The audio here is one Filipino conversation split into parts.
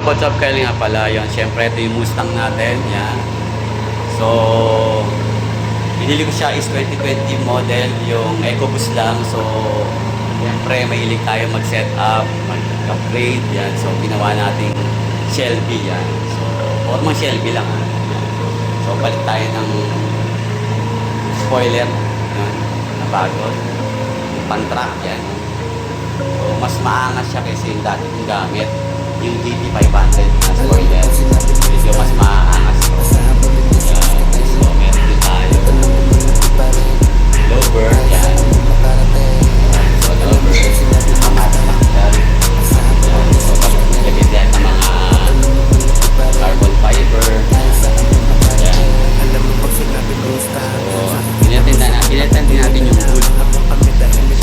What's up, Kyle nga pala yun. Siyempre, ito yung Mustang natin. Yan. So, binili ko siya is 2020 model, yung EcoBoost lang. So, siyempre, mahilig tayo mag-set up, mag-upgrade. Yan. So, ginawa nating Shelby. Yan. So, formang Shelby lang. Yan. So, palit tayo ng spoiler. Yan. Na bago. Yung pan-track. Yan. So, mas maangas siya kasi yung dati kong gamit. Yung DT500 na spoiler. Medyo mas maangas to. So, meron din tayo. Lower. Yan. So, lower. Amat factor. Yan. So, lagyan din ng mga carbon fiber. Yan. So, pinatan din natin yung wood.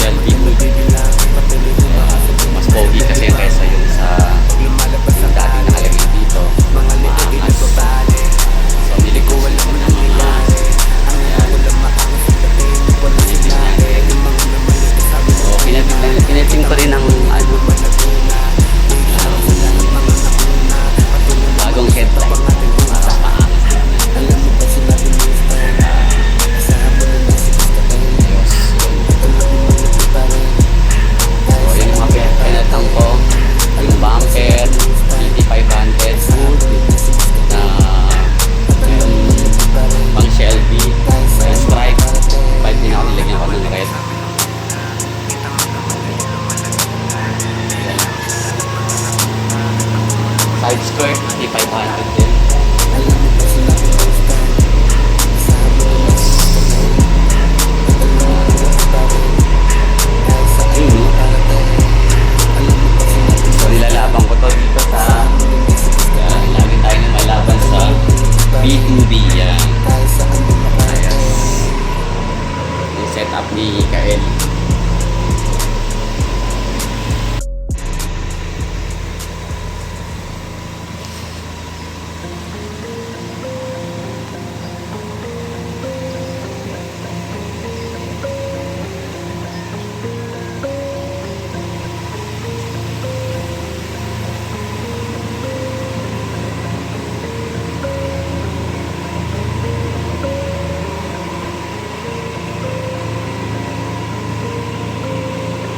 Shelby wood. Mas pogi kasi kaysa yung sa yung dati nakalagay dito. Maangas. So, nilikuan naman ng mga ayan. So, pinating ko rin ng ano, bagong headlight. Mas maangas naman. So, yung mga pinatang ko, yung bumper, DT500 na yung pang Shelby, yung stripe, kahit din ako nilagyan ko ng red. Side skirt, DT500 din. So, nilalaban ko to dito sa yan, lagi tayo na malaban sa B2B yan. Ayan. Yung setup ni Kael.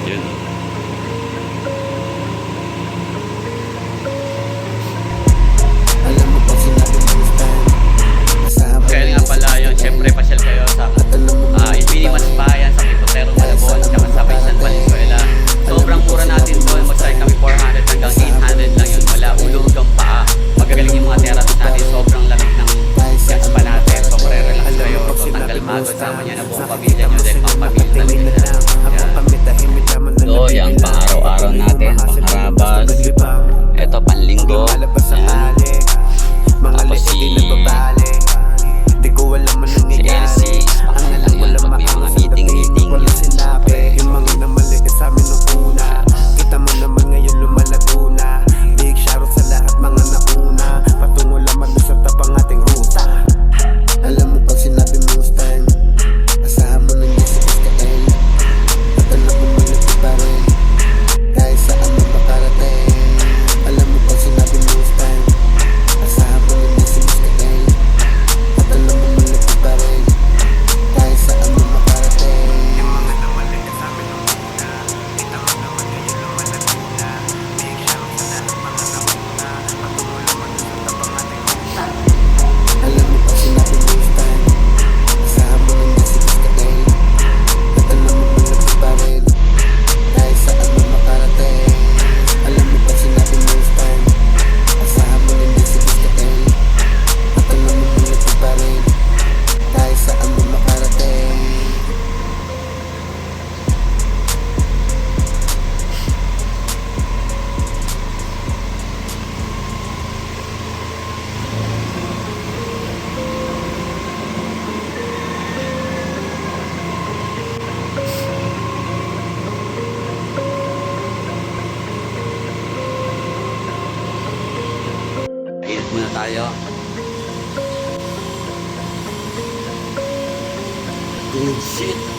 Yun. Kaya nga pala yun, syempre pasyal kayo sa Infinimas Bayan, sa Quipotero, Malabon, tsaka sa Paisan, Valenzuela. Sobrang mura natin doon, mag-start kami 400 hanggang 800 lang yun, wala ulo hanggang paa. Magagaling yung mga therapy natin, sobrang lamig ng gas pa natin, so relax kayo, so tanggal magod, sama niya na buong pamilya nyo dahil pang pamilya talaga siya. So, yung pang araw-araw natin, pang harabas, eto panlinggo, yan. Tapos si Elsie, pangalan lang yan pag may mga meeting yan. Yung mga namaliit sa amin nung una, kita mo naman ngayon lumalago na. Big shoutout sa lahat mga nauna, patungo lamang sa tapang ating ruta. Alam mo pag sinabi Mustang, asahan mo ng Jessica Kael. At alam mo malapit pa rin, kahit saan mo makarating. Alam mo pag sinabi Mustang, asahan mo ng Jessica Kael. At alam mo malapit pa rin, kahit saan mo makarating. Yung mga namaliit sa amin nung una, kita mo naman ngayon lumalago na. Big shoutout sa lahat mga nauna, patungo lamang sa tapang ating ruta. Alam mo pag sinabi Mustang, asahan mo ng Jessica Kael. At alam mo malapit pa rin, kahit saan mo makarating. Alam mo pag sinabi Mustang, asahan mo ng Jessica Kael. At alam mo malapit pa rin, kahit saan mo makarating. Init muna tayo. Good shit.